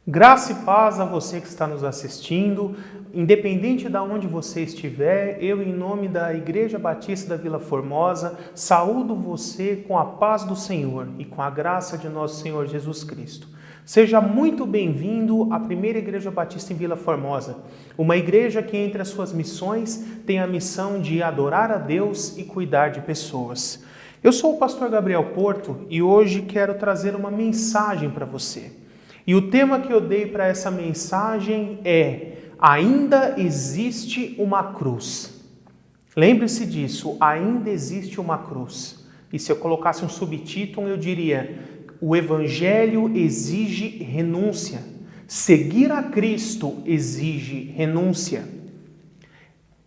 Graça e paz a você que está nos assistindo, independente de onde você estiver, eu, em nome da Igreja Batista da Vila Formosa, saúdo você com a paz do Senhor e com a graça de nosso Senhor Jesus Cristo. Seja muito bem-vindo à primeira Igreja Batista em Vila Formosa, uma igreja que, entre as suas missões, tem a missão de adorar a Deus e cuidar de pessoas. Eu sou o pastor Gabriel Porto e hoje quero trazer uma mensagem para você. E o tema que eu dei para essa mensagem é: ainda existe uma cruz. Lembre-se disso, ainda existe uma cruz. E se eu colocasse um subtítulo, eu diria: o Evangelho exige renúncia. Seguir a Cristo exige renúncia.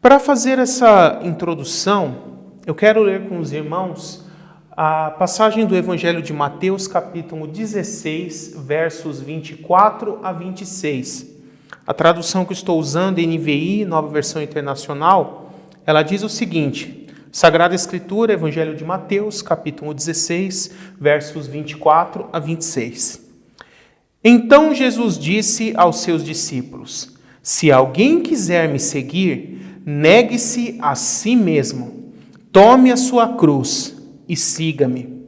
Para fazer essa introdução, eu quero ler com os irmãos a passagem do Evangelho de Mateus, capítulo 16, versos 24 a 26. A tradução que estou usando, NVI, Nova Versão Internacional, ela diz o seguinte: Sagrada Escritura, Evangelho de Mateus, capítulo 16, versos 24 a 26. Então Jesus disse aos seus discípulos: Se alguém quiser me seguir, negue-se a si mesmo, tome a sua cruz e siga-me.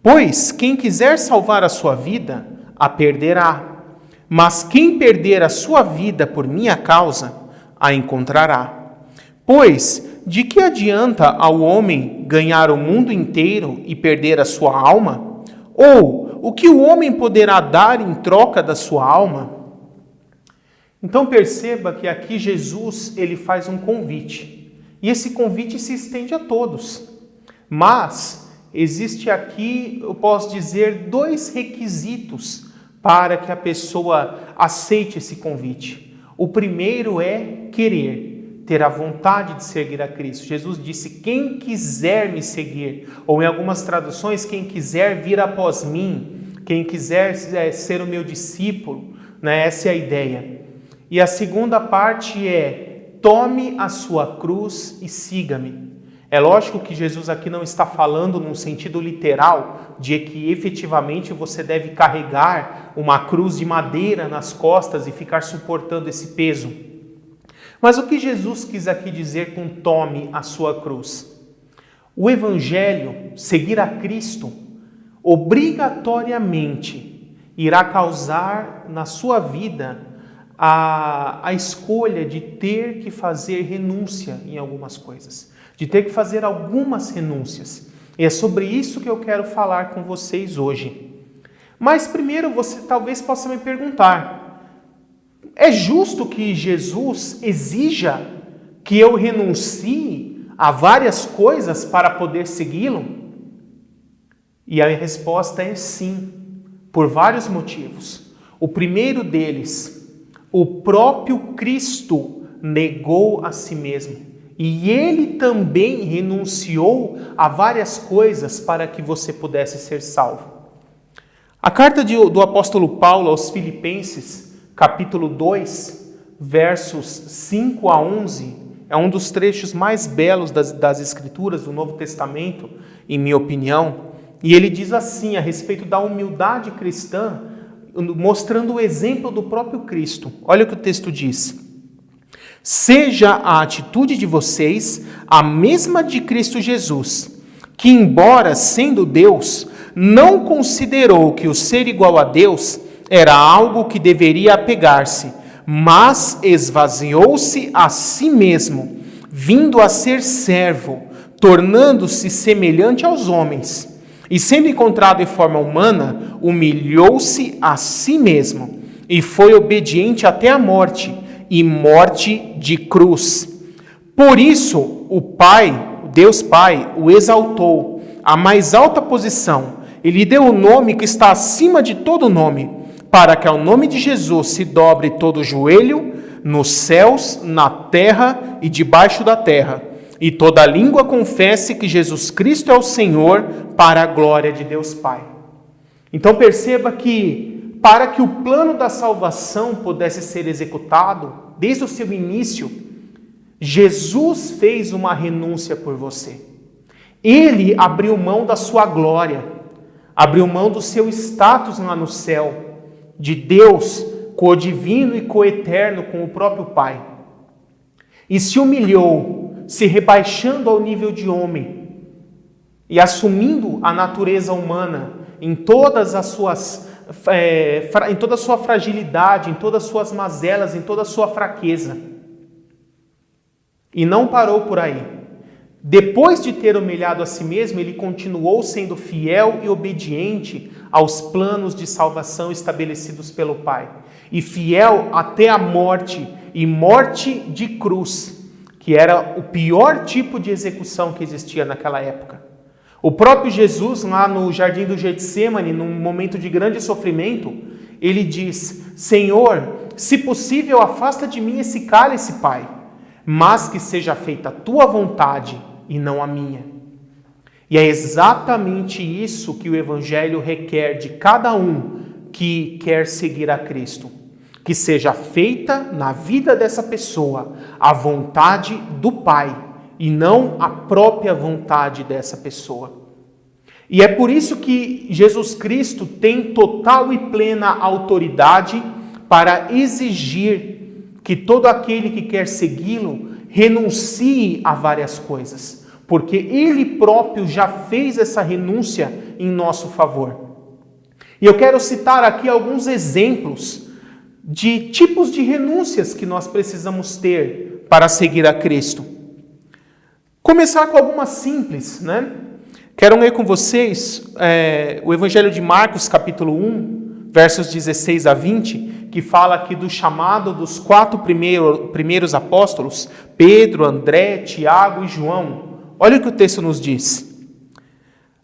Pois quem quiser salvar a sua vida, a perderá. Mas quem perder a sua vida por minha causa, a encontrará. Pois de que adianta ao homem ganhar o mundo inteiro e perder a sua alma? Ou o que o homem poderá dar em troca da sua alma? Então perceba que aqui Jesus ele faz um convite. E esse convite se estende a todos. Mas existe aqui, eu posso dizer, dois requisitos para que a pessoa aceite esse convite. O primeiro é querer, ter a vontade de seguir a Cristo. Jesus disse: quem quiser me seguir, ou em algumas traduções, quem quiser vir após mim, quem quiser ser o meu discípulo, né? Essa é a ideia. E a segunda parte é: tome a sua cruz e siga-me. É lógico que Jesus aqui não está falando num sentido literal de que efetivamente você deve carregar uma cruz de madeira nas costas e ficar suportando esse peso. Mas o que Jesus quis aqui dizer com tome a sua cruz? O Evangelho, seguir a Cristo, obrigatoriamente irá causar na sua vida a escolha de ter que fazer renúncia em algumas coisas, de ter que fazer algumas renúncias. E é sobre isso que eu quero falar com vocês hoje. Mas primeiro você talvez possa me perguntar: é justo que Jesus exija que eu renuncie a várias coisas para poder segui-lo? E a resposta é sim, por vários motivos. O primeiro deles: o próprio Cristo negou a si mesmo. E ele também renunciou a várias coisas para que você pudesse ser salvo. A carta do apóstolo Paulo aos Filipenses, capítulo 2, versos 5 a 11, é um dos trechos mais belos das Escrituras do Novo Testamento, em minha opinião. E ele diz assim a respeito da humildade cristã, mostrando o exemplo do próprio Cristo. Olha o que o texto diz: Seja a atitude de vocês a mesma de Cristo Jesus, que, embora sendo Deus, não considerou que o ser igual a Deus era algo que deveria apegar-se, mas esvaziou-se a si mesmo, vindo a ser servo, tornando-se semelhante aos homens. E sendo encontrado em forma humana, humilhou-se a si mesmo, e foi obediente até a morte, e morte de cruz. Por isso, o Pai, o Deus Pai, o exaltou à mais alta posição e lhe deu o nome que está acima de todo nome, para que ao nome de Jesus se dobre todo o joelho, nos céus, na terra e debaixo da terra, e toda língua confesse que Jesus Cristo é o Senhor, para a glória de Deus Pai. Então perceba que, para que o plano da salvação pudesse ser executado, desde o seu início, Jesus fez uma renúncia por você. Ele abriu mão da sua glória, abriu mão do seu status lá no céu, de Deus co-divino e co-eterno com o próprio Pai. E se humilhou, se rebaixando ao nível de homem e assumindo a natureza humana em todas as suas em toda a sua fragilidade, em todas as suas mazelas, em toda a sua fraqueza. E não parou por aí. Depois de ter humilhado a si mesmo, ele continuou sendo fiel e obediente aos planos de salvação estabelecidos pelo Pai. E fiel até a morte, e morte de cruz, que era o pior tipo de execução que existia naquela época. O próprio Jesus, lá no jardim do Getsêmani, num momento de grande sofrimento, ele diz: Senhor, se possível, afasta de mim esse cálice, Pai, mas que seja feita a tua vontade e não a minha. E é exatamente isso que o Evangelho requer de cada um que quer seguir a Cristo. Que seja feita na vida dessa pessoa a vontade do Pai e não a própria vontade dessa pessoa. E é por isso que Jesus Cristo tem total e plena autoridade para exigir que todo aquele que quer segui-lo renuncie a várias coisas, porque Ele próprio já fez essa renúncia em nosso favor. E eu quero citar aqui alguns exemplos de tipos de renúncias que nós precisamos ter para seguir a Cristo. Começar com algumas simples, né? Quero ler com vocês o Evangelho de Marcos, capítulo 1, versos 16 a 20, que fala aqui do chamado dos 4 primeiros apóstolos, Pedro, André, Tiago e João. Olha o que o texto nos diz.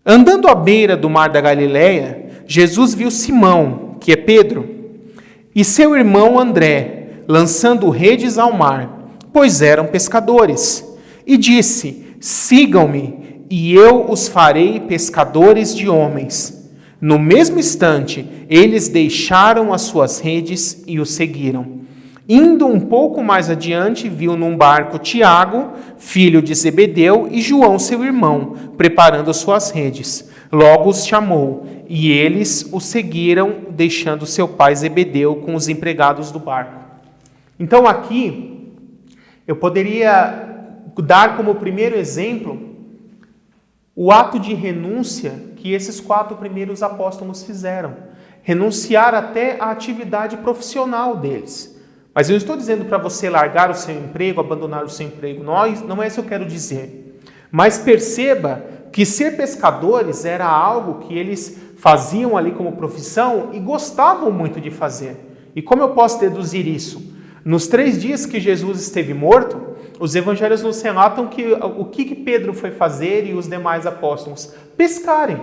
Andando à beira do mar da Galileia, Jesus viu Simão, que é Pedro, e seu irmão André, lançando redes ao mar, pois eram pescadores, e disse: sigam-me, e eu os farei pescadores de homens. No mesmo instante, eles deixaram as suas redes e o seguiram. Indo um pouco mais adiante, viu num barco Tiago, filho de Zebedeu, e João, seu irmão, preparando suas redes. Logo os chamou, e eles o seguiram, deixando seu pai Zebedeu com os empregados do barco. Então aqui, eu poderia dar como primeiro exemplo o ato de renúncia que esses 4 primeiros apóstolos fizeram. Renunciar até à atividade profissional deles. Mas eu estou dizendo para você largar o seu emprego, abandonar o seu emprego. Não é isso que eu quero dizer. Mas perceba que ser pescadores era algo que eles faziam ali como profissão e gostavam muito de fazer. E como eu posso deduzir isso? Nos 3 dias que Jesus esteve morto, os evangelhos nos relatam o que Pedro foi fazer e os demais apóstolos? Pescarem.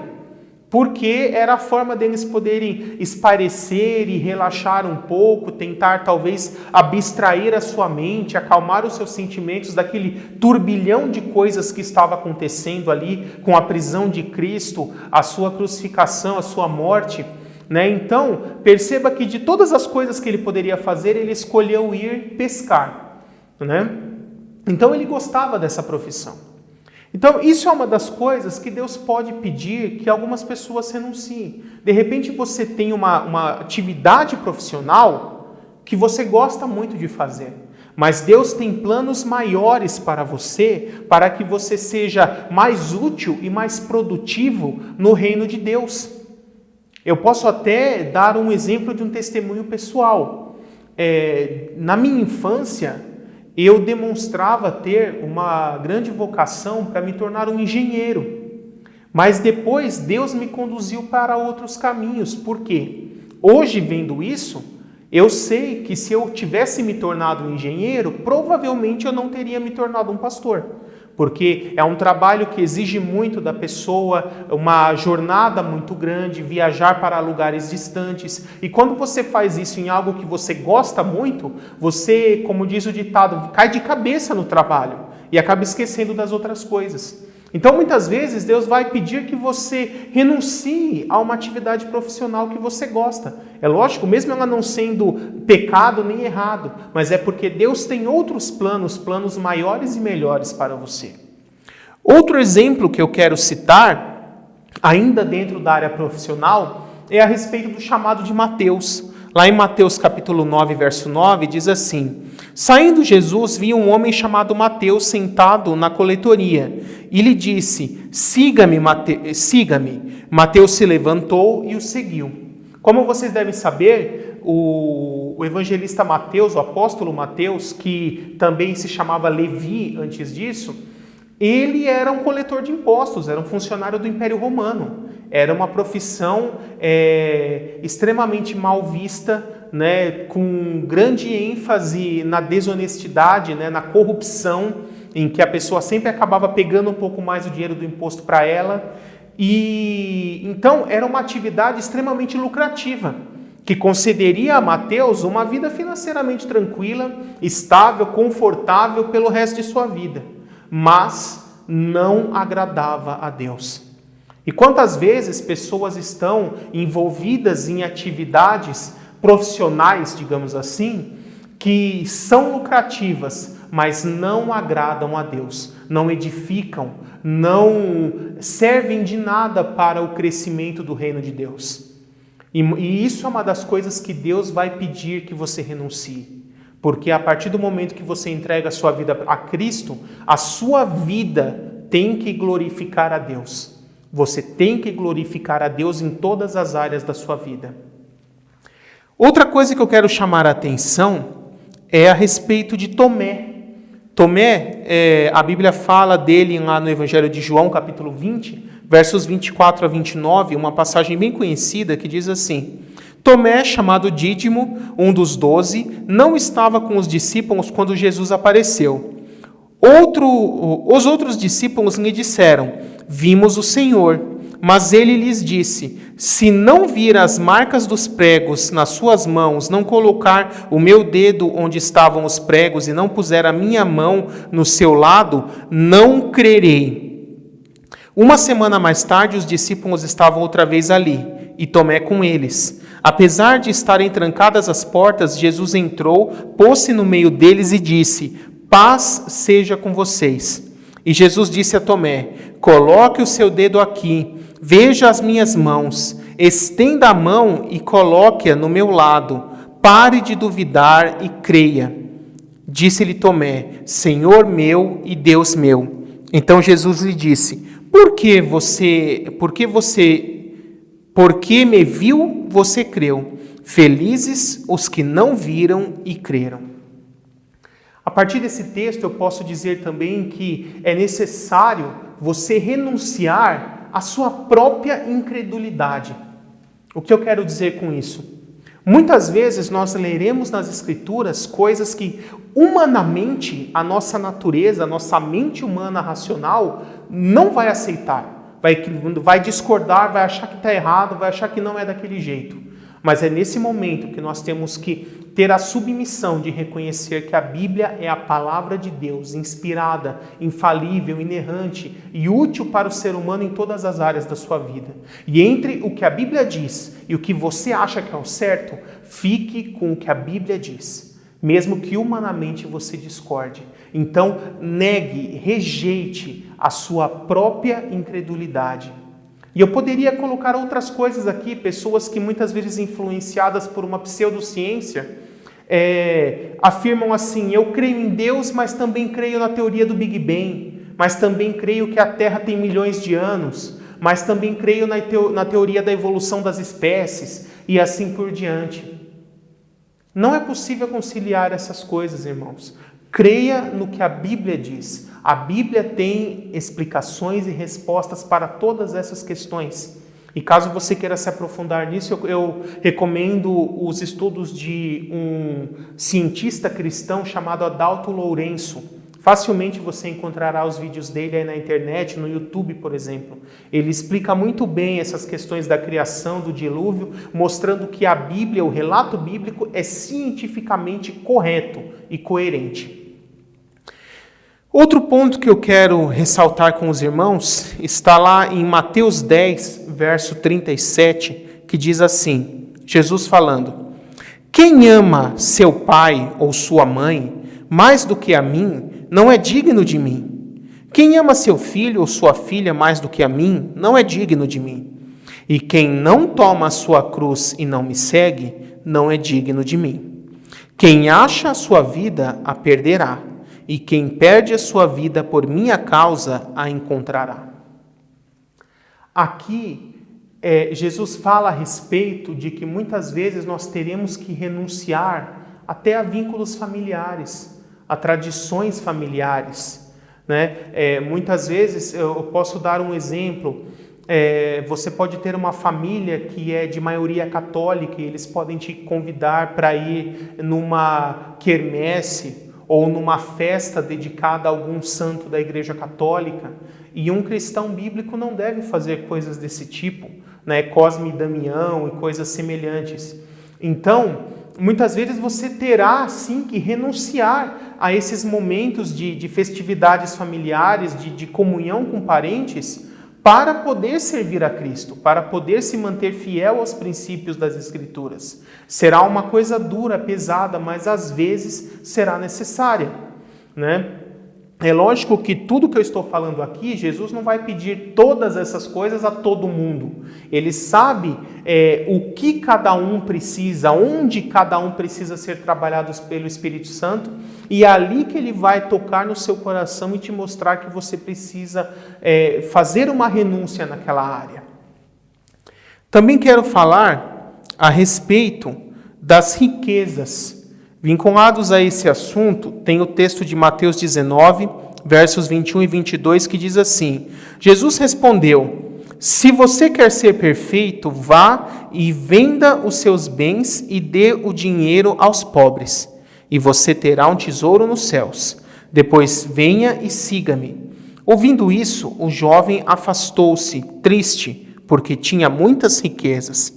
Porque era a forma deles poderem espairecer e relaxar um pouco, tentar talvez abstrair a sua mente, acalmar os seus sentimentos daquele turbilhão de coisas que estava acontecendo ali com a prisão de Cristo, a sua crucificação, a sua morte. Então, perceba que de todas as coisas que ele poderia fazer, ele escolheu ir pescar. Então, ele gostava dessa profissão. Então, isso é uma das coisas que Deus pode pedir que algumas pessoas renunciem. De repente, você tem uma atividade profissional que você gosta muito de fazer, mas Deus tem planos maiores para você, para que você seja mais útil e mais produtivo no reino de Deus. Eu posso até dar um exemplo de um testemunho pessoal. Na minha infância, eu demonstrava ter uma grande vocação para me tornar um engenheiro. Mas depois Deus me conduziu para outros caminhos. Por quê? Hoje, vendo isso, eu sei que se eu tivesse me tornado um engenheiro, provavelmente eu não teria me tornado um pastor. Porque é um trabalho que exige muito da pessoa, uma jornada muito grande, viajar para lugares distantes. E quando você faz isso em algo que você gosta muito, você, como diz o ditado, cai de cabeça no trabalho e acaba esquecendo das outras coisas. Então, muitas vezes, Deus vai pedir que você renuncie a uma atividade profissional que você gosta. É lógico, mesmo ela não sendo pecado nem errado, mas é porque Deus tem outros planos maiores e melhores para você. Outro exemplo que eu quero citar, ainda dentro da área profissional, é a respeito do chamado de Mateus. Lá em Mateus capítulo 9, verso 9, diz assim: Saindo Jesus, viu um homem chamado Mateus sentado na coletoria, e lhe disse: Siga-me, siga-me. Mateus se levantou e o seguiu. Como vocês devem saber, o evangelista Mateus, o apóstolo Mateus, que também se chamava Levi antes disso, ele era um coletor de impostos, era um funcionário do Império Romano. Era uma profissão extremamente mal vista, né, com grande ênfase na desonestidade, né, na corrupção, em que a pessoa sempre acabava pegando um pouco mais o dinheiro do imposto para ela. E então era uma atividade extremamente lucrativa, que concederia a Mateus uma vida financeiramente tranquila, estável, confortável pelo resto de sua vida, mas não agradava a Deus. E quantas vezes pessoas estão envolvidas em atividades profissionais, digamos assim, que são lucrativas, mas não agradam a Deus, não edificam, não servem de nada para o crescimento do reino de Deus. E isso é uma das coisas que Deus vai pedir que você renuncie. Porque a partir do momento que você entrega a sua vida a Cristo, a sua vida tem que glorificar a Deus. Você tem que glorificar a Deus em todas as áreas da sua vida. Outra coisa que eu quero chamar a atenção é a respeito de Tomé. Tomé, a Bíblia fala dele lá no Evangelho de João, capítulo 20, versos 24 a 29, uma passagem bem conhecida que diz assim: Tomé, chamado Dídimo, um dos 12, não estava com os discípulos quando Jesus apareceu. Os outros discípulos lhe disseram: Vimos o Senhor. Mas ele lhes disse: Se não vir as marcas dos pregos nas suas mãos, não colocar o meu dedo onde estavam os pregos e não puser a minha mão no seu lado, não crerei. Uma semana mais tarde, os discípulos estavam outra vez ali, e Tomé com eles. Apesar de estarem trancadas as portas, Jesus entrou, pôs-se no meio deles e disse: Paz seja com vocês. E Jesus disse a Tomé: Coloque o seu dedo aqui, veja as minhas mãos, estenda a mão e coloque-a no meu lado. Pare de duvidar e creia. Disse-lhe Tomé: Senhor meu e Deus meu. Então Jesus lhe disse: Por que me viu, você creu. Felizes os que não viram e creram. A partir desse texto, eu posso dizer também que é necessário você renunciar à sua própria incredulidade. O que eu quero dizer com isso? Muitas vezes nós leremos nas Escrituras coisas que, humanamente, a nossa natureza, a nossa mente humana racional não vai aceitar. Vai discordar, vai achar que está errado, vai achar que não é daquele jeito. Mas é nesse momento que nós temos que ter a submissão de reconhecer que a Bíblia é a palavra de Deus, inspirada, infalível, inerrante e útil para o ser humano em todas as áreas da sua vida. E entre o que a Bíblia diz e o que você acha que é o certo, fique com o que a Bíblia diz, mesmo que humanamente você discorde. Então, negue, rejeite a sua própria incredulidade. E eu poderia colocar outras coisas aqui, pessoas que muitas vezes influenciadas por uma pseudociência, afirmam assim: eu creio em Deus, mas também creio na teoria do Big Bang, mas também creio que a Terra tem milhões de anos, mas também creio na teoria da evolução das espécies, e assim por diante. Não é possível conciliar essas coisas, irmãos. Creia no que a Bíblia diz. A Bíblia tem explicações e respostas para todas essas questões. E caso você queira se aprofundar nisso, eu recomendo os estudos de um cientista cristão chamado Adalto Lourenço. Facilmente você encontrará os vídeos dele aí na internet, no YouTube, por exemplo. Ele explica muito bem essas questões da criação, do dilúvio, mostrando que a Bíblia, o relato bíblico, é cientificamente correto e coerente. Outro ponto que eu quero ressaltar com os irmãos está lá em Mateus 10, verso 37, que diz assim, Jesus falando: Quem ama seu pai ou sua mãe mais do que a mim, não é digno de mim. Quem ama seu filho ou sua filha mais do que a mim, não é digno de mim. E quem não toma a sua cruz e não me segue, não é digno de mim. Quem acha a sua vida, a perderá, e quem perde a sua vida por minha causa, a encontrará. Aqui, Jesus fala a respeito de que muitas vezes nós teremos que renunciar até a vínculos familiares, a tradições familiares, né? Muitas vezes, eu posso dar um exemplo, você pode ter uma família que é de maioria católica e eles podem te convidar para ir numa quermesse ou numa festa dedicada a algum santo da Igreja Católica, e um cristão bíblico não deve fazer coisas desse tipo, né? Cosme e Damião e coisas semelhantes. Então, muitas vezes você terá sim que renunciar a esses momentos de festividades familiares, de comunhão com parentes, para poder servir a Cristo, para poder se manter fiel aos princípios das Escrituras. Será uma coisa dura, pesada, mas às vezes será necessária, né? É lógico que tudo que eu estou falando aqui, Jesus não vai pedir todas essas coisas a todo mundo. Ele sabe o que cada um precisa, onde cada um precisa ser trabalhado pelo Espírito Santo, e é ali que ele vai tocar no seu coração e te mostrar que você precisa fazer uma renúncia naquela área. Também quero falar a respeito das riquezas. Vinculados a esse assunto, tem o texto de Mateus 19, versos 21 e 22, que diz assim: Jesus respondeu: se você quer ser perfeito, vá e venda os seus bens e dê o dinheiro aos pobres, e você terá um tesouro nos céus. Depois venha e siga-me. Ouvindo isso, o jovem afastou-se, triste, porque tinha muitas riquezas.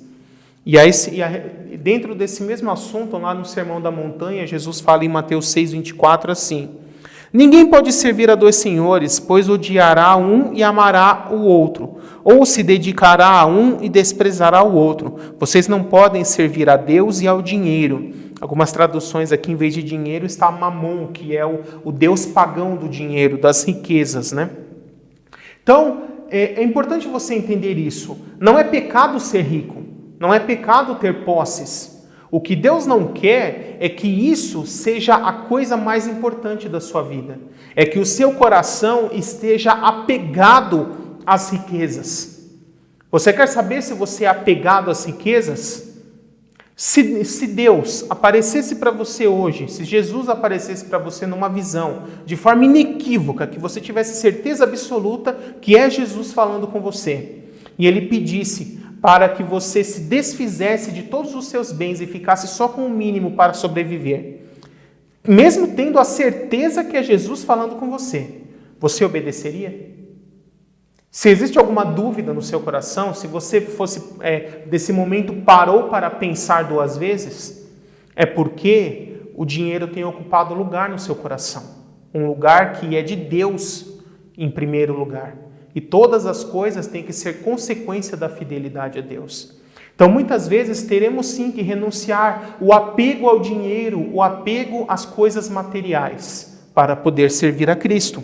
Dentro desse mesmo assunto, lá no Sermão da Montanha, Jesus fala em Mateus 6,24 assim: ninguém pode servir a dois senhores, pois odiará um e amará o outro, ou se dedicará a um e desprezará o outro. Vocês não podem servir a Deus e ao dinheiro. Algumas traduções aqui, em vez de dinheiro, está Mamon, que é o deus pagão do dinheiro, das riquezas, né? Então, é importante você entender isso. Não é pecado ser rico. Não é pecado ter posses. O que Deus não quer é que isso seja a coisa mais importante da sua vida. É que o seu coração esteja apegado às riquezas. Você quer saber se você é apegado às riquezas? Se Deus aparecesse para você hoje, se Jesus aparecesse para você numa visão, de forma inequívoca, que você tivesse certeza absoluta que é Jesus falando com você, e Ele pedisse para que você se desfizesse de todos os seus bens e ficasse só com o mínimo para sobreviver, mesmo tendo a certeza que é Jesus falando com você, você obedeceria? Se existe alguma dúvida no seu coração, se você desse momento parou para pensar duas vezes, é porque o dinheiro tem ocupado lugar no seu coração, um lugar que é de Deus em primeiro lugar. E todas as coisas têm que ser consequência da fidelidade a Deus. Então, muitas vezes, teremos sim que renunciar o apego ao dinheiro, o apego às coisas materiais, para poder servir a Cristo.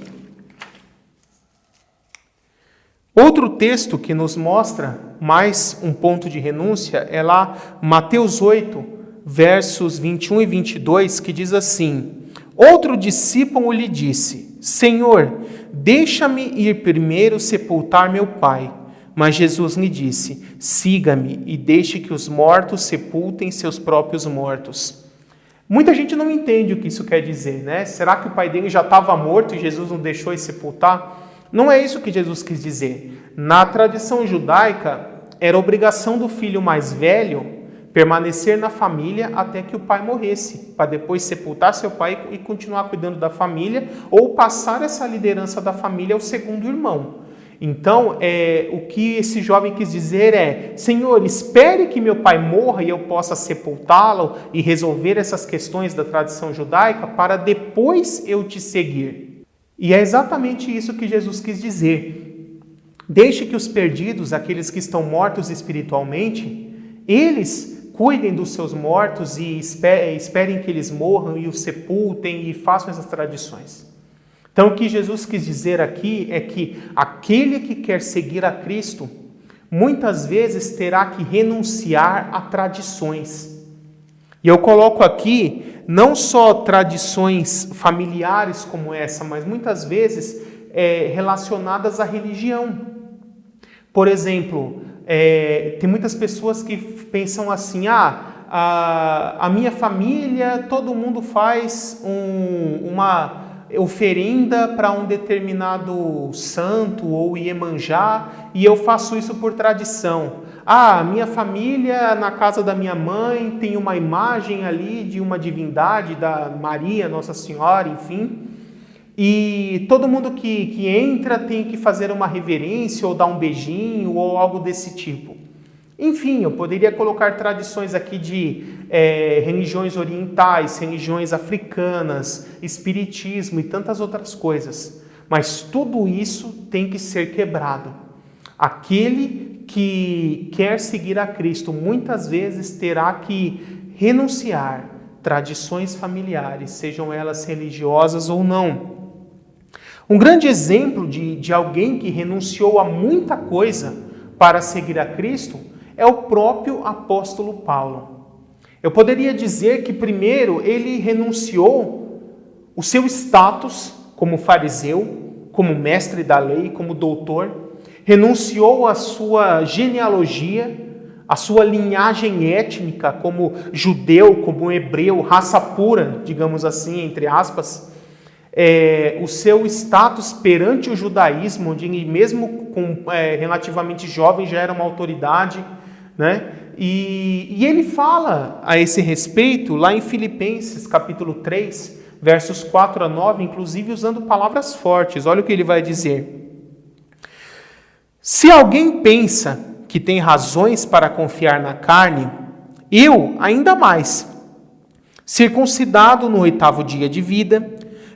Outro texto que nos mostra mais um ponto de renúncia é lá Mateus 8, versos 21 e 22, que diz assim: outro discípulo lhe disse: Senhor, deixa-me ir primeiro sepultar meu pai. Mas Jesus lhe disse: siga-me e deixe que os mortos sepultem seus próprios mortos. Muita gente não entende o que isso quer dizer, né? Será que o pai dele já estava morto e Jesus não deixou ele sepultar? Não é isso que Jesus quis dizer. Na tradição judaica, era obrigação do filho mais velho permanecer na família até que o pai morresse, para depois sepultar seu pai e continuar cuidando da família, ou passar essa liderança da família ao segundo irmão. Então, o que esse jovem quis dizer é: Senhor, espere que meu pai morra e eu possa sepultá-lo e resolver essas questões da tradição judaica para depois eu te seguir. E é exatamente isso que Jesus quis dizer. Deixe que os perdidos, aqueles que estão mortos espiritualmente, eles cuidem dos seus mortos e esperem que eles morram e os sepultem e façam essas tradições. Então, o que Jesus quis dizer aqui é que aquele que quer seguir a Cristo, muitas vezes terá que renunciar a tradições. E eu coloco aqui não só tradições familiares como essa, mas muitas vezes relacionadas à religião. Por exemplo, tem muitas pessoas que pensam assim, a minha família, todo mundo faz uma oferenda para um determinado santo ou Iemanjá, e eu faço isso por tradição. Minha família, na casa da minha mãe, tem uma imagem ali de uma divindade, da Maria, Nossa Senhora, enfim. E todo mundo que entra tem que fazer uma reverência, ou dar um beijinho, ou algo desse tipo. Enfim, eu poderia colocar tradições aqui de religiões orientais, religiões africanas, espiritismo e tantas outras coisas. Mas tudo isso tem que ser quebrado. Aquele que quer seguir a Cristo muitas vezes terá que renunciar tradições familiares, sejam elas religiosas ou não. Um grande exemplo de alguém que renunciou a muita coisa para seguir a Cristo é o próprio apóstolo Paulo. Eu poderia dizer que primeiro ele renunciou o seu status como fariseu, como mestre da lei, como doutor, renunciou a sua genealogia, a sua linhagem étnica como judeu, como hebreu, raça pura, digamos assim, entre aspas, o seu status perante o judaísmo, onde ele mesmo relativamente jovem já era uma autoridade, né? E ele fala a esse respeito lá em Filipenses capítulo 3, versos 4 a 9, inclusive usando palavras fortes. Olha o que ele vai dizer. Se alguém pensa que tem razões para confiar na carne, eu ainda mais, circuncidado no 8º dia de vida,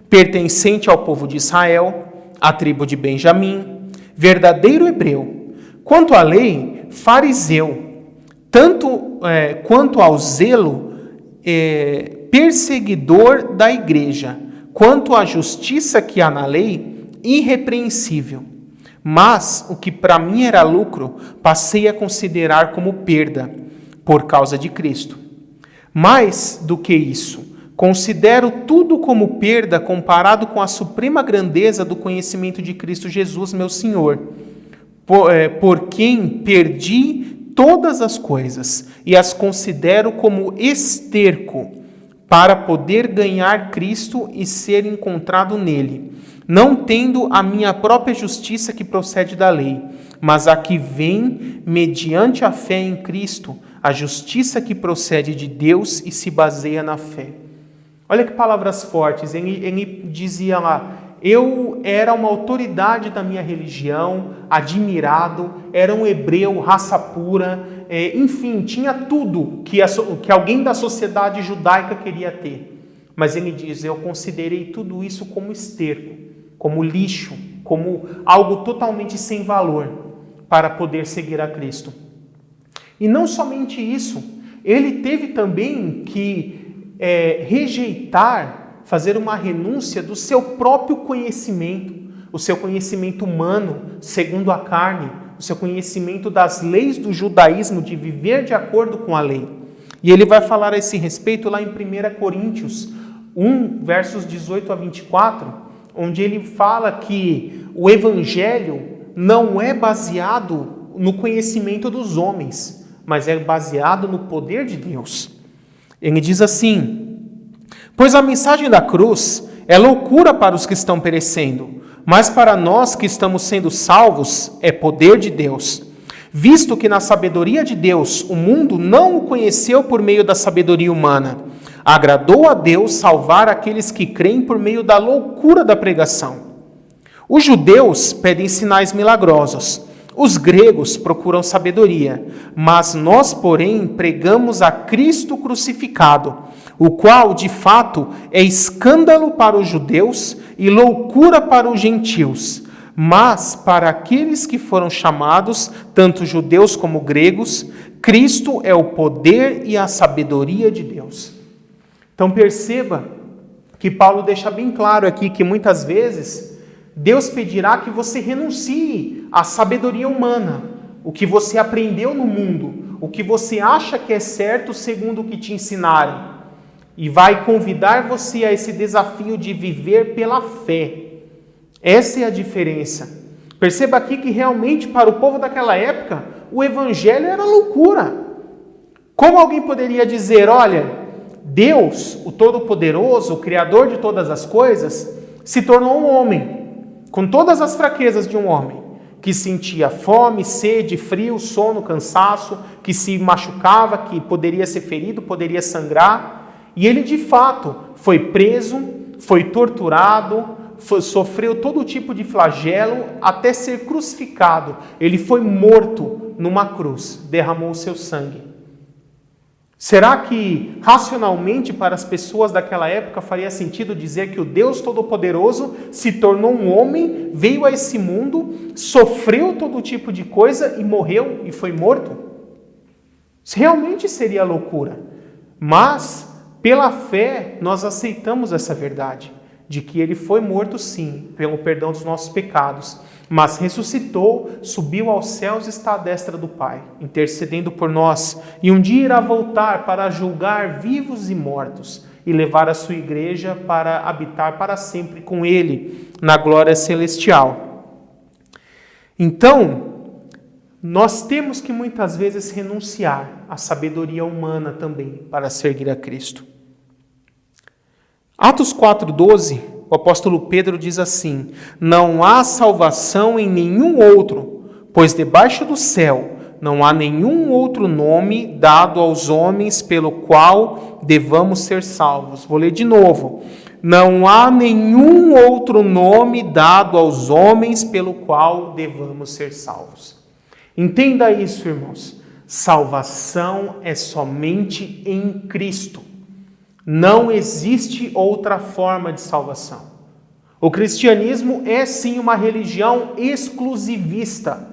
pertencente ao povo de Israel, à tribo de Benjamim, verdadeiro hebreu, quanto à lei, fariseu, tanto quanto ao zelo, perseguidor da igreja, quanto à justiça que há na lei, irrepreensível. Mas o que para mim era lucro, passei a considerar como perda, por causa de Cristo. Mais do que isso, considero tudo como perda comparado com a suprema grandeza do conhecimento de Cristo Jesus, meu Senhor, por quem perdi todas as coisas e as considero como esterco para poder ganhar Cristo e ser encontrado nele, não tendo a minha própria justiça que procede da lei, mas a que vem mediante a fé em Cristo, a justiça que procede de Deus e se baseia na fé. Olha que palavras fortes. Ele dizia lá, eu era uma autoridade da minha religião, admirado, era um hebreu, raça pura, enfim, tinha tudo que alguém da sociedade judaica queria ter. Mas ele diz, eu considerei tudo isso como esterco, como lixo, como algo totalmente sem valor para poder seguir a Cristo. E não somente isso, ele teve também que rejeitar, fazer uma renúncia do seu próprio conhecimento, o seu conhecimento humano, segundo a carne, o seu conhecimento das leis do judaísmo, de viver de acordo com a lei. E ele vai falar a esse respeito lá em 1 Coríntios 1, versos 18 a 24, onde ele fala que o evangelho não é baseado no conhecimento dos homens, mas é baseado no poder de Deus. Ele diz assim, pois a mensagem da cruz é loucura para os que estão perecendo, mas para nós que estamos sendo salvos é poder de Deus. Visto que na sabedoria de Deus o mundo não o conheceu por meio da sabedoria humana, agradou a Deus salvar aqueles que creem por meio da loucura da pregação. Os judeus pedem sinais milagrosos, os gregos procuram sabedoria, mas nós, porém, pregamos a Cristo crucificado, o qual, de fato, é escândalo para os judeus e loucura para os gentios, mas para aqueles que foram chamados, tanto judeus como gregos, Cristo é o poder e a sabedoria de Deus. Então perceba que Paulo deixa bem claro aqui que muitas vezes Deus pedirá que você renuncie à sabedoria humana, o que você aprendeu no mundo, o que você acha que é certo segundo o que te ensinaram. E vai convidar você a esse desafio de viver pela fé. Essa é a diferença. Perceba aqui que realmente para o povo daquela época, o evangelho era loucura. Como alguém poderia dizer, olha, Deus, o Todo-Poderoso, o Criador de todas as coisas, se tornou um homem, com todas as fraquezas de um homem, que sentia fome, sede, frio, sono, cansaço, que se machucava, que poderia ser ferido, poderia sangrar. E ele, de fato, foi preso, foi torturado, sofreu todo tipo de flagelo até ser crucificado. Ele foi morto numa cruz, derramou o seu sangue. Será que, racionalmente, para as pessoas daquela época, faria sentido dizer que o Deus Todo-Poderoso se tornou um homem, veio a esse mundo, sofreu todo tipo de coisa e morreu e foi morto? Realmente seria loucura. Mas, pela fé, nós aceitamos essa verdade, de que ele foi morto sim, pelo perdão dos nossos pecados, mas ressuscitou, subiu aos céus e está à destra do Pai, intercedendo por nós, e um dia irá voltar para julgar vivos e mortos, e levar a sua igreja para habitar para sempre com ele, na glória celestial. Então, nós temos que muitas vezes renunciar à sabedoria humana também, para seguir a Cristo. Atos 4,12, o apóstolo Pedro diz assim: não há salvação em nenhum outro, pois debaixo do céu não há nenhum outro nome dado aos homens pelo qual devamos ser salvos. Vou ler de novo. Não há nenhum outro nome dado aos homens pelo qual devamos ser salvos. Entenda isso, irmãos. Salvação é somente em Cristo. Não existe outra forma de salvação. O cristianismo é sim uma religião exclusivista,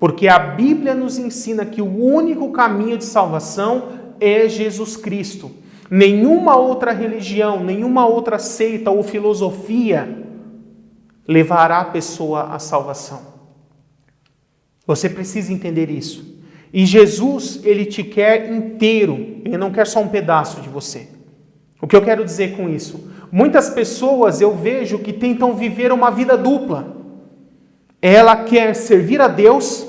porque a Bíblia nos ensina que o único caminho de salvação é Jesus Cristo. Nenhuma outra religião, nenhuma outra seita ou filosofia levará a pessoa à salvação. Você precisa entender isso. E Jesus, ele te quer inteiro, ele não quer só um pedaço de você. O que eu quero dizer com isso? Muitas pessoas eu vejo que tentam viver uma vida dupla. Ela quer servir a Deus,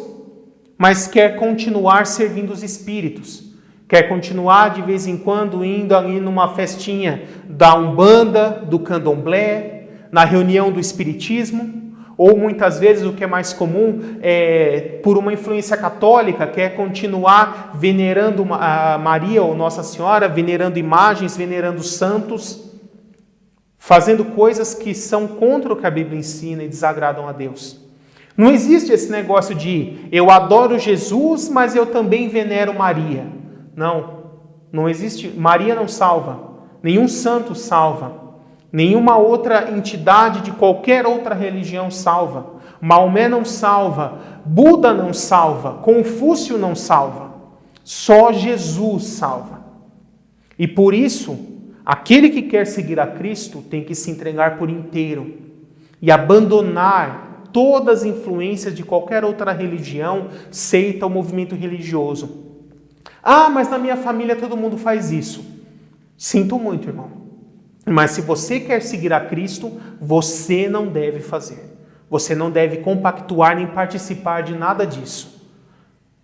mas quer continuar servindo os espíritos. Quer continuar de vez em quando indo ali numa festinha da Umbanda, do Candomblé, na reunião do Espiritismo, ou muitas vezes o que é mais comum é por uma influência católica, quer continuar venerando a Maria ou Nossa Senhora, venerando imagens, venerando santos, fazendo coisas que são contra o que a Bíblia ensina e desagradam a Deus. Não existe esse negócio de eu adoro Jesus, mas eu também venero Maria. Não existe. Maria não salva. Nenhum santo salva. Nenhuma outra entidade de qualquer outra religião salva. Maomé não salva. Buda não salva. Confúcio não salva. Só Jesus salva. E por isso, aquele que quer seguir a Cristo tem que se entregar por inteiro e abandonar todas as influências de qualquer outra religião, seita ou movimento religioso. Ah, mas na minha família todo mundo faz isso. Sinto muito, irmão. Mas se você quer seguir a Cristo, você não deve fazer. Você não deve compactuar nem participar de nada disso.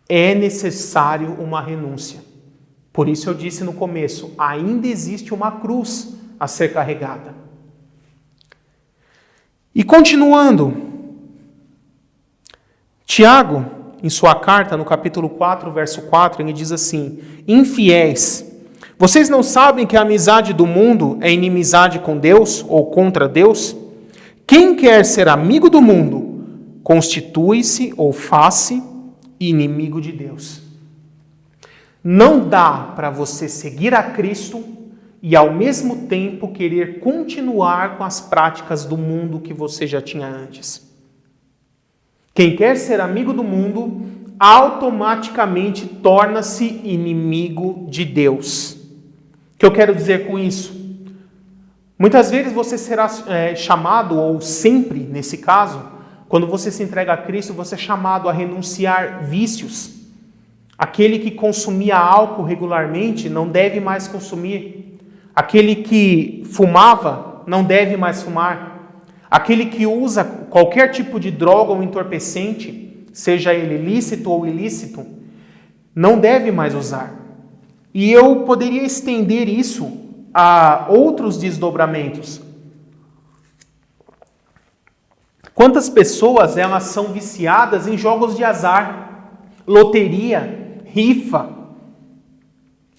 É necessário uma renúncia. Por isso eu disse no começo, ainda existe uma cruz a ser carregada. E continuando, Tiago, em sua carta, no capítulo 4, verso 4, ele diz assim: infiéis, vocês não sabem que a amizade do mundo é inimizade com Deus ou contra Deus? Quem quer ser amigo do mundo, constitui-se ou faz-se inimigo de Deus. Não dá para você seguir a Cristo e ao mesmo tempo querer continuar com as práticas do mundo que você já tinha antes. Quem quer ser amigo do mundo, automaticamente torna-se inimigo de Deus. O que eu quero dizer com isso? Muitas vezes você será chamado, ou sempre nesse caso, quando você se entrega a Cristo, você é chamado a renunciar vícios, Aquele que consumia álcool regularmente não deve mais consumir. Aquele que fumava não deve mais fumar. Aquele que usa qualquer tipo de droga ou entorpecente, seja ele lícito ou ilícito, não deve mais usar. E eu poderia estender isso a outros desdobramentos. Quantas pessoas elas são viciadas em jogos de azar, loteria, rifa?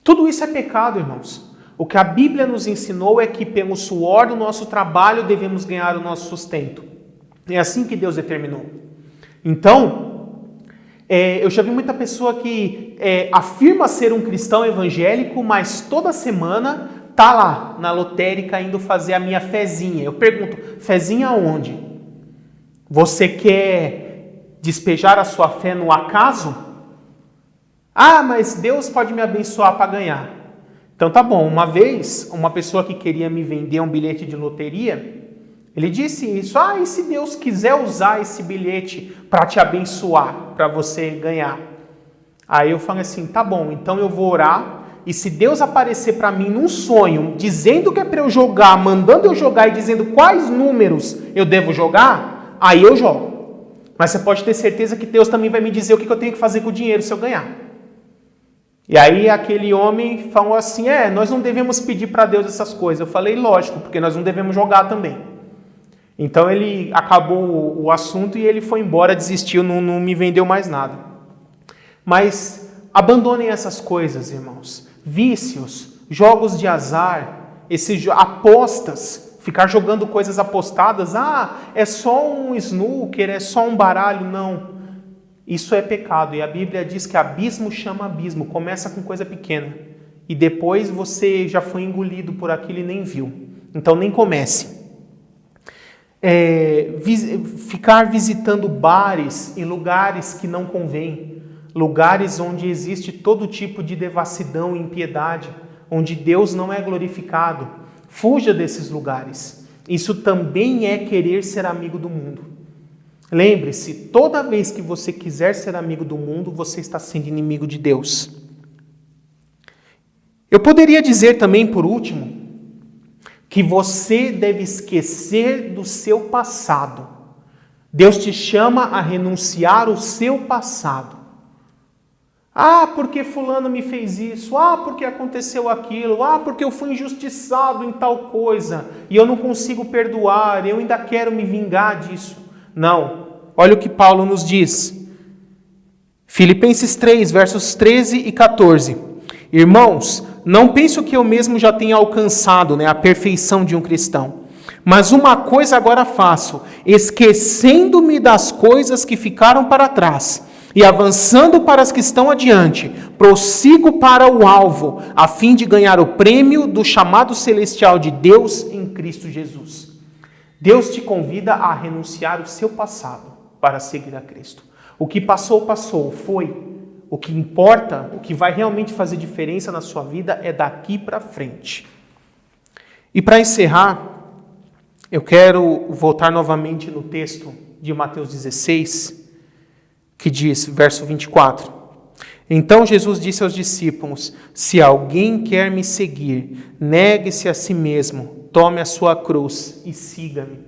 Tudo isso é pecado, irmãos. O que a Bíblia nos ensinou é que pelo suor do nosso trabalho devemos ganhar o nosso sustento. É assim que Deus determinou. Então, eu já vi muita pessoa que afirma ser um cristão evangélico, mas toda semana está lá na lotérica indo fazer a minha fezinha. Eu pergunto, fezinha aonde? Você quer despejar a sua fé no acaso? Ah, mas Deus pode me abençoar para ganhar. Então tá bom, uma vez, uma pessoa que queria me vender um bilhete de loteria, ele disse isso, e se Deus quiser usar esse bilhete para te abençoar, para você ganhar? Aí eu falei assim, tá bom, então eu vou orar, e se Deus aparecer para mim num sonho, dizendo que é para eu jogar, mandando eu jogar e dizendo quais números eu devo jogar, aí eu jogo. Mas você pode ter certeza que Deus também vai me dizer o que eu tenho que fazer com o dinheiro se eu ganhar. E aí aquele homem falou assim, nós não devemos pedir para Deus essas coisas. Eu falei, lógico, porque nós não devemos jogar também. Então ele acabou o assunto e ele foi embora, desistiu, não me vendeu mais nada. Mas abandonem essas coisas, irmãos. Vícios, jogos de azar, apostas, ficar jogando coisas apostadas. É só um snooker, é só um baralho. Não. Isso é pecado, e a Bíblia diz que abismo chama abismo, começa com coisa pequena, e depois você já foi engolido por aquilo e nem viu. Então nem comece. Ficar visitando bares e lugares que não convém, lugares onde existe todo tipo de devassidão e impiedade, onde Deus não é glorificado. Fuja desses lugares. Isso também é querer ser amigo do mundo. Lembre-se, toda vez que você quiser ser amigo do mundo, você está sendo inimigo de Deus. Eu poderia dizer também, por último, que você deve esquecer do seu passado. Deus te chama a renunciar o seu passado. Porque fulano me fez isso. Porque aconteceu aquilo. Porque eu fui injustiçado em tal coisa e eu não consigo perdoar, eu ainda quero me vingar disso. Não, olha o que Paulo nos diz. Filipenses 3, versos 13 e 14. Irmãos, não penso que eu mesmo já tenha alcançado a perfeição de um cristão. Mas uma coisa agora faço, esquecendo-me das coisas que ficaram para trás e avançando para as que estão adiante, prossigo para o alvo, a fim de ganhar o prêmio do chamado celestial de Deus em Cristo Jesus. Deus te convida a renunciar o seu passado para seguir a Cristo. O que passou, passou, foi. O que importa, o que vai realmente fazer diferença na sua vida é daqui para frente. E para encerrar, eu quero voltar novamente no texto de Mateus 16, que diz, verso 24. Então Jesus disse aos discípulos, se alguém quer me seguir, negue-se a si mesmo, tome a sua cruz e siga-me.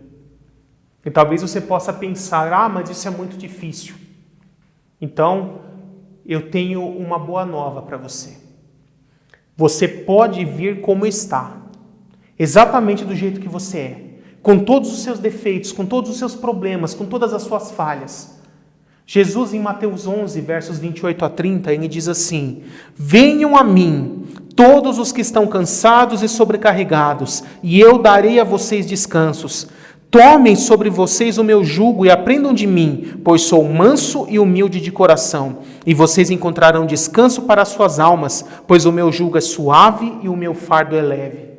E talvez você possa pensar, mas isso é muito difícil. Então, eu tenho uma boa nova para você. Você pode vir como está, exatamente do jeito que você é, com todos os seus defeitos, com todos os seus problemas, com todas as suas falhas. Jesus, em Mateus 11, versos 28 a 30, ele diz assim, venham a mim, todos os que estão cansados e sobrecarregados, e eu darei a vocês descansos. Tomem sobre vocês o meu jugo e aprendam de mim, pois sou manso e humilde de coração, e vocês encontrarão descanso para as suas almas, pois o meu jugo é suave e o meu fardo é leve.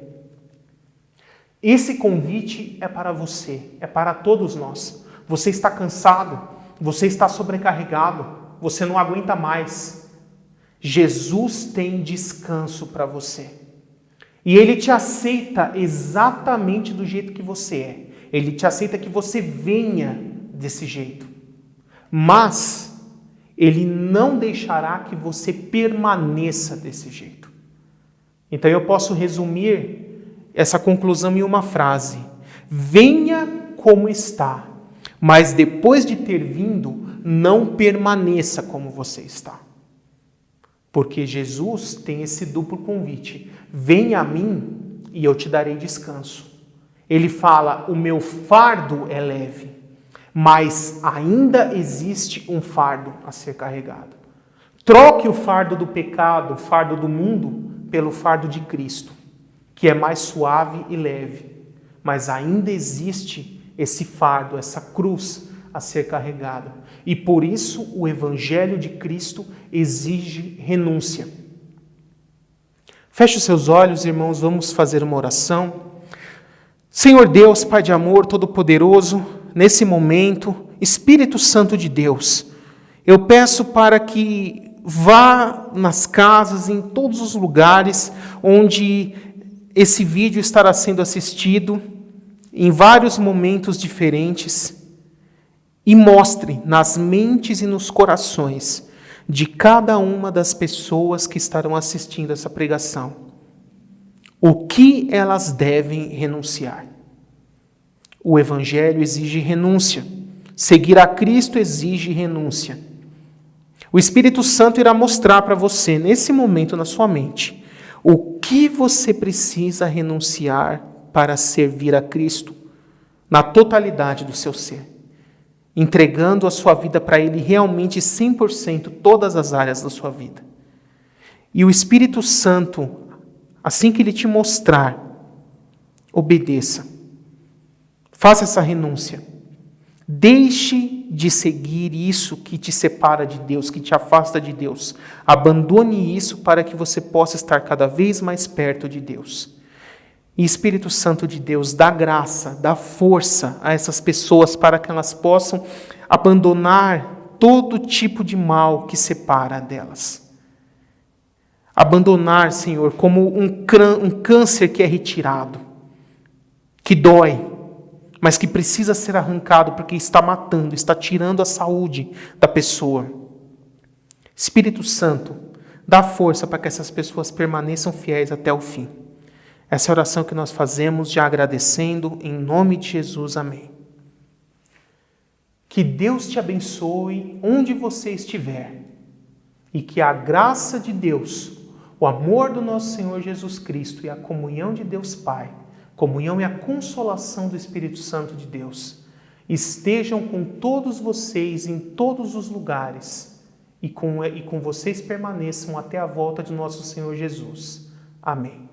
Esse convite é para você, é para todos nós. Você está cansado, você está sobrecarregado, você não aguenta mais. Jesus tem descanso para você. E Ele te aceita exatamente do jeito que você é. Ele te aceita que você venha desse jeito. Mas Ele não deixará que você permaneça desse jeito. Então eu posso resumir essa conclusão em uma frase: venha como está, mas depois de ter vindo, não permaneça como você está. Porque Jesus tem esse duplo convite: venha a mim e eu te darei descanso. Ele fala: o meu fardo é leve, mas ainda existe um fardo a ser carregado. Troque o fardo do pecado, o fardo do mundo, pelo fardo de Cristo, que é mais suave e leve, mas ainda existe esse fardo, essa cruz a ser carregada. E por isso o Evangelho de Cristo exige renúncia. Feche os seus olhos, irmãos, vamos fazer uma oração. Senhor Deus, Pai de amor, Todo-Poderoso, nesse momento, Espírito Santo de Deus, eu peço para que vá nas casas, em todos os lugares onde esse vídeo estará sendo assistido, em vários momentos diferentes, e mostre nas mentes e nos corações de cada uma das pessoas que estarão assistindo essa pregação o que elas devem renunciar. O Evangelho exige renúncia. Seguir a Cristo exige renúncia. O Espírito Santo irá mostrar para você, nesse momento na sua mente, o que você precisa renunciar para servir a Cristo na totalidade do seu ser, entregando a sua vida para Ele realmente 100%, todas as áreas da sua vida. E o Espírito Santo, assim que Ele te mostrar, obedeça. Faça essa renúncia. Deixe de seguir isso que te separa de Deus, que te afasta de Deus. Abandone isso para que você possa estar cada vez mais perto de Deus. E Espírito Santo de Deus, dá graça, dá força a essas pessoas para que elas possam abandonar todo tipo de mal que separa delas. Abandonar, Senhor, como um câncer que é retirado, que dói, mas que precisa ser arrancado porque está matando, está tirando a saúde da pessoa. Espírito Santo, dá força para que essas pessoas permaneçam fiéis até o fim. Essa é a oração que nós fazemos, já agradecendo, em nome de Jesus, amém. Que Deus te abençoe onde você estiver e que a graça de Deus, o amor do nosso Senhor Jesus Cristo e a comunhão de Deus Pai, comunhão e a consolação do Espírito Santo de Deus estejam com todos vocês em todos os lugares e com vocês permaneçam até a volta de nosso Senhor Jesus. Amém.